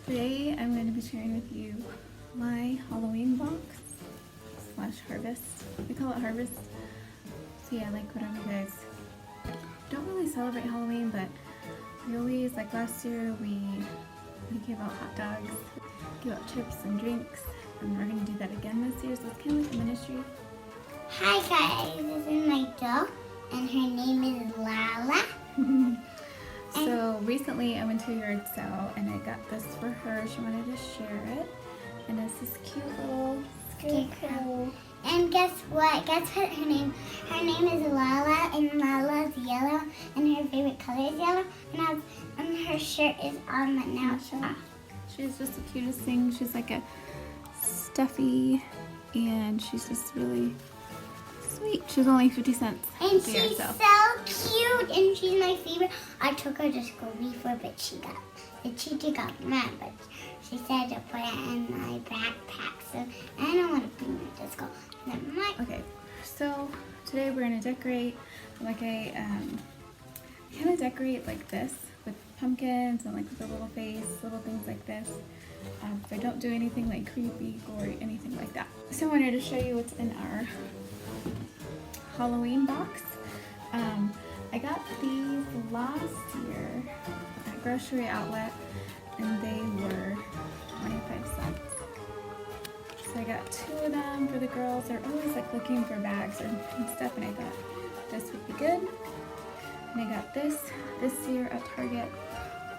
Today I'm going to be sharing with you my Halloween box / harvest. We call it harvest. So yeah, like whatever you guys don't really celebrate Halloween, but we always, like last year, we gave out hot dogs, give out chips and drinks, and we're going to do that again this year, so it's kind of like a ministry. Hi guys, this is my dog, and her name is Lala. So recently I went to a yard sale and I got this for her. She wanted to share it, and it's this cute little scarecrow. And guess what? Guess what her name? Her name is Lala, and Lala's yellow, and her favorite color is yellow, and her shirt is on, but now it's off. She's just the cutest thing. She's like a stuffy, and she's just really sweet. She's only 50 cents. And she's so cute, and she's my favorite. I took her to school before, but the teacher got mad, but she said to put it in my backpack, so I don't want to bring her to school. Okay, so today we're gonna decorate. Like I kind of decorate like this with pumpkins and like with a little face, little things like this. I don't do anything like creepy, gory, anything like that. So I wanted to show you what's in our Halloween box. I got these last year at grocery outlet, and they were 25 cents. So I got 2 of them for the girls. They're always like looking for bags and stuff, and I thought this would be good. And I got this year at Target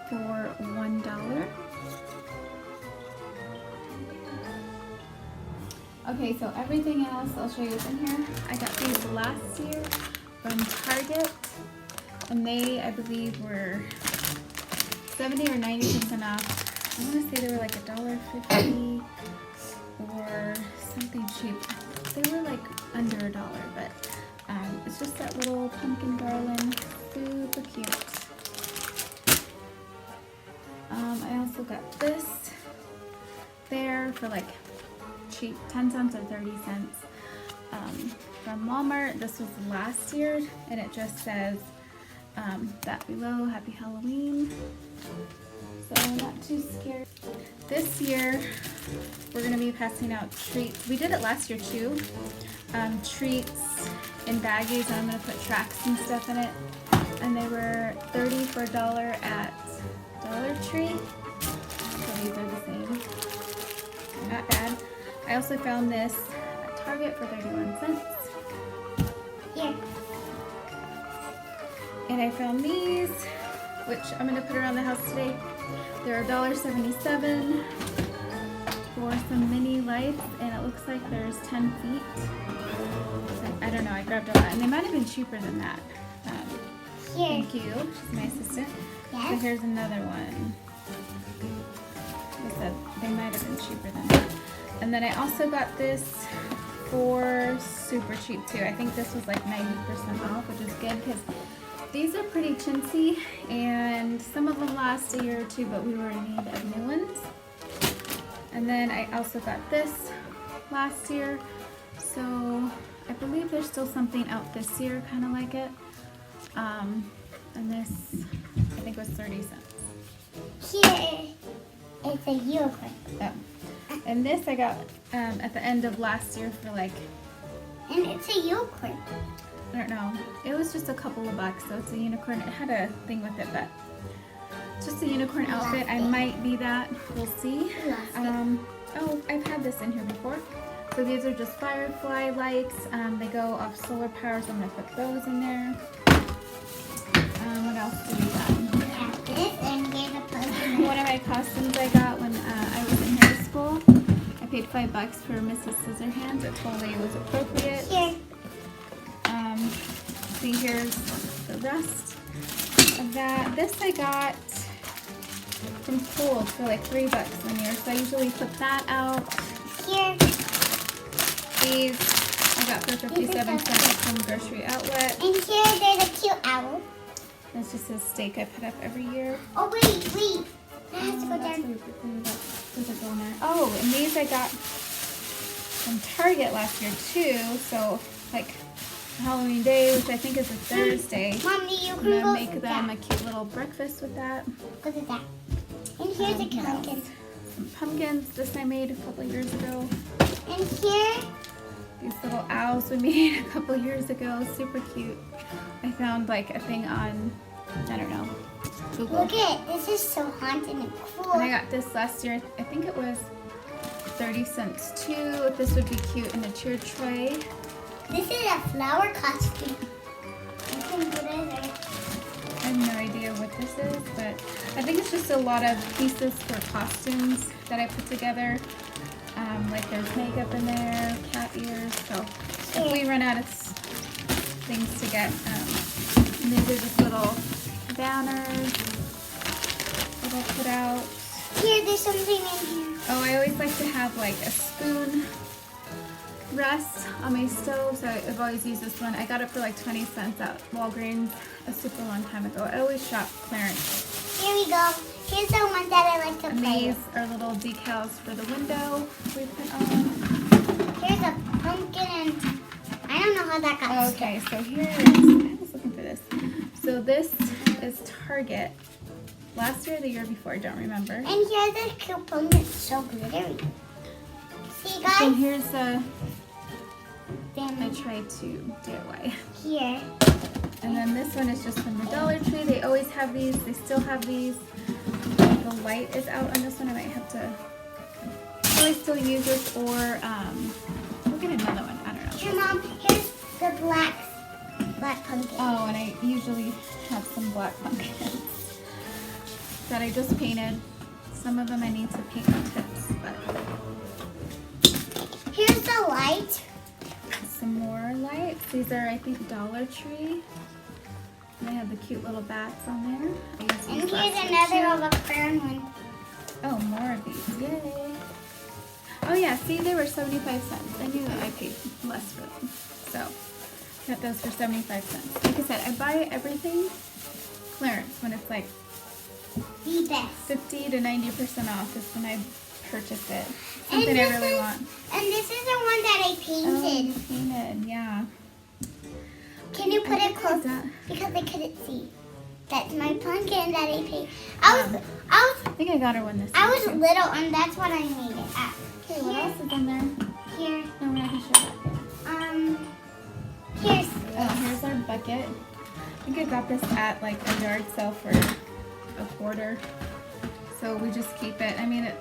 for $1. Okay, so everything else I'll show you what's in here. I got these last year from Target, and they, I believe, were 70 or 90% off. I want to say they were like $1.50 or something cheap. They were like under $1, but it's just that little pumpkin garland, super cute. I also got this there for like cheap, 10 cents or 30 cents from Walmart. This was last year, and it just says that below, Happy Halloween. So I'm not too scared. This year we're going to be passing out treats. We did it last year too. Treats in baggies, and I'm going to put tracks and stuff in it. And they were 30 for $1 at Dollar Tree. So these are the same. Not bad. I also found this at Target for 31 cents. Here. And I found these, which I'm going to put around the house today. They're $1.77 for some mini lights, and it looks like there's 10 feet. So, I don't know, I grabbed a lot, and they might have been cheaper than that. Here. Thank you. She's my assistant. Yes. So here's another one. Like I said, they might have been cheaper than that. And then I also got this for super cheap too. I think this was like 90% off, which is good because these are pretty chintzy, and some of them last a year or two, but we were in need of new ones. And then I also got this last year, so I believe there's still something out this year kind of like it. And this, I think, was 30 cents. Here it's a unicorn. Oh. And this I got at the end of last year for like, And it's a unicorn. I don't know, it was just a couple of bucks, so it's a unicorn. It had a thing with it, but it's just a unicorn outfit. I might be that, we'll see. Oh, I've had this in here before. So these are just firefly lights. They go off solar power, so I'm gonna put those in there. What else do we got? Yeah, this and here's a poster. One of my costumes I got when I was in high school. I paid $5 for Mrs. Scissorhands. It totally was appropriate. Here. See, here's the rest of that. This I got from Kohl's for like $3 one year, so I usually put that out. Here. These I got for 57 cents from Grocery Outlet. And here there's a cute owl. That's just a steak I put up every year. Oh wait. That has to go That's down. where those are going there. Oh, and these I got from Target last year too, so like Halloween Day, which I think is a Thursday. Mommy, you I'm can gonna go make to them that. a cute little breakfast with that. Look at that. And here's a What else? pumpkin. some pumpkins. This I made a couple years ago. And here, These little owls we made a couple years ago. Super cute. I found like a thing on, I don't know, Google. look at this is so haunted and cool. And I got this last year. I think it was 30 cents too. This would be cute in a cheer tray. This is a flower costume. I can put it there. I have no idea what this is, but I think it's just a lot of pieces for costumes that I put together. Like there's makeup in there, cat ears. So if we run out of things to get, and these are just little banners that I'll put out. Here, there's something in here. Oh, I always like to have like a spoon rest on my stove, so I've always used this one. I got it for like 20 cents at Walgreens a super long time ago. I always shop clearance. Here we go. Here's the one that I like to And play these with. are little decals for the window we put on. Here's a pumpkin and I don't know how that got Okay, so here is, I was looking for this. So this is Target. Last year or the year before, I don't remember. And here's a cute pumpkin. It's so glittery. See, guys? So here's the, I Then tried to DIY. here. And then this one is just from the Dollar Tree. They always have these. They still have these. The light is out on this one. I might have to probably still use this, or we'll get another one. I don't know. Here, Mom. Here's the black pumpkin. Oh, and I usually have some black pumpkins that I just painted. Some of them I need to paint the tips, but Here's the light. some more lights. These are, I think, Dollar Tree. They have the cute little bats on there. I used And these last here's year, another too. of a crown one. Oh, more of these. Yay. Oh yeah, see, they were 75 cents. I knew that I paid less for them. So, got those for 75 cents. Like I said, I buy everything clearance when it's like The best. 50 to 90% off is when I purchase it. And Something I this really is- want. And this is the one that I Oh, painted. you painted, yeah. Can you put I it think I close? got- Because I couldn't see. That's my pumpkin that I painted. I think I got her one this I year, was too. little, and that's what I made it at. Okay, what else is in there? Here. No, we're not gonna show that. Here's Oh, here's our bucket. I think I got this at like a yard sale for a quarter. So we just keep it. I mean, it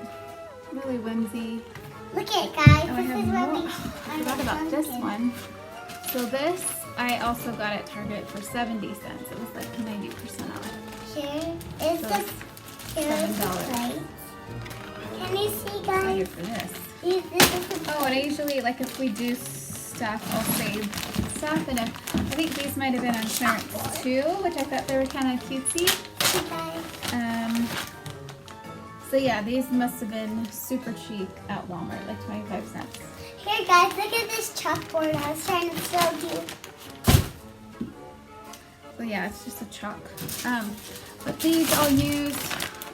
really whimsy. Look at it, guys. Oh, I This have is what more. we. I forgot about this one. So this I also got at Target for 70 cents. It was like 90% off. Here is So the. it's Here's the $7. plate. Can you see, So guys? here for this. This is the Oh, and I usually, like, if we do stuff, I'll save stuff. And if, I think these might have been on clearance too, which I thought they were kind of cutesy. plate, guys. So yeah, these must have been super cheap at Walmart, like 25 cents. Here, guys, look at this chalkboard I was trying to show you. So yeah, it's just a chalk. But these I'll use,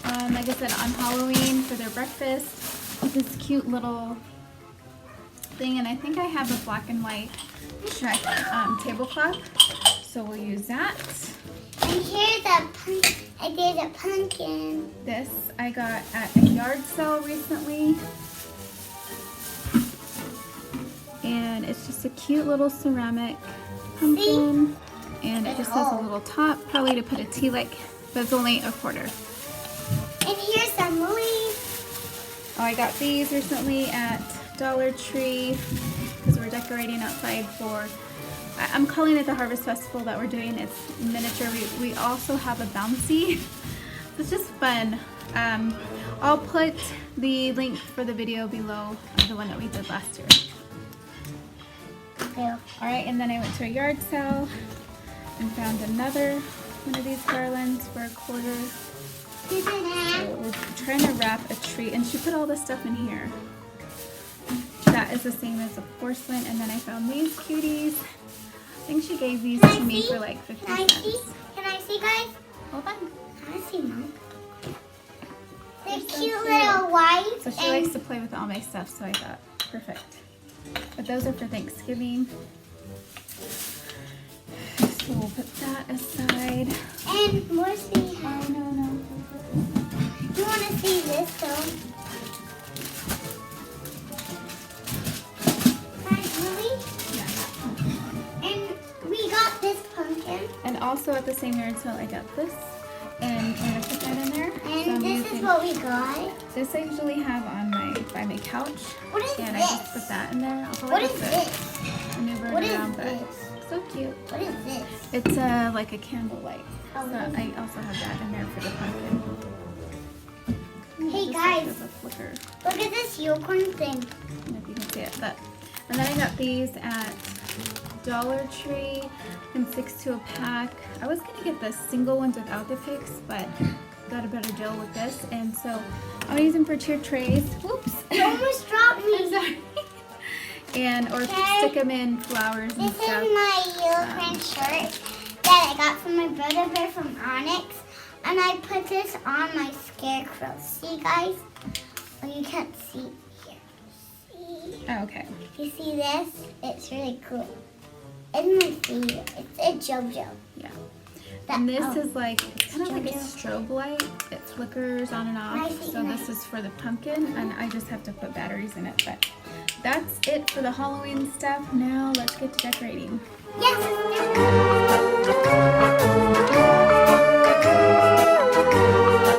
like I said, on Halloween for their breakfast. With this cute little thing, and I think I have a black and white Shrek tablecloth, so we'll use that. And here's a pumpkin. I did a pumpkin. This I got at a yard sale recently. And it's just a cute little ceramic pumpkin. And it just has a little top, probably to put a tea light, but it's only a quarter. And here's some leaves. Oh, I got these recently at Dollar Tree because we're decorating outside for, I'm calling it the Harvest Festival that we're doing. It's miniature. We also have a bouncy. It's just fun. I'll put the link for the video below of the one that we did last year. Yeah. All right, and then I went to a yard sale and found another one of these garlands for a quarter. So we're trying to wrap a tree, and she put all this stuff in here. That is the same as the porcelain, and then I found these cuties. I think she gave these to me for like 50 Can I see? cents. Can I see, guys? Hold on. Can I see, Mom? They're so cute cute. little white. So she likes to play with all my stuff, so I thought, perfect. But those are for Thanksgiving. So we'll put that aside. And more see. Oh, no. You want to see this though? also at the same yard sale, I got this, and I'm gonna put that in there. And this is what we got. This I usually have on by my couch. What is and this? I just put that in there. Also, What like is I said, this? maneuver What it is around, but this? so cute. What is this? It's like a candle light. Oh, So really? I also have that in there for the pumpkin. Hey Just guys, like as a flicker. look at this unicorn thing. I don't know if you can see it, but and then I got these at Dollar Tree in 6 to a pack. I was gonna get the single ones without the picks, but got a better deal with this, and so I'm gonna use them for tier trays. Whoops! You almost dropped me. I'm sorry. And or Okay. stick them in flowers and This is stuff. my unicorn shirt that I got from my brother bear from Onyx, and I put this on my scarecrow. See, guys? Oh, you can't see here. See? Oh, okay. You see this? It's really cool. It's my favorite. It's a JoJo. Yeah. That- And this oh. is like, it's kind of like a JoJo. strobe light. It flickers on and off. Nice, So nice. this is for the pumpkin, and I just have to put batteries in it. But that's it for the Halloween stuff. Now let's get to decorating. Yes!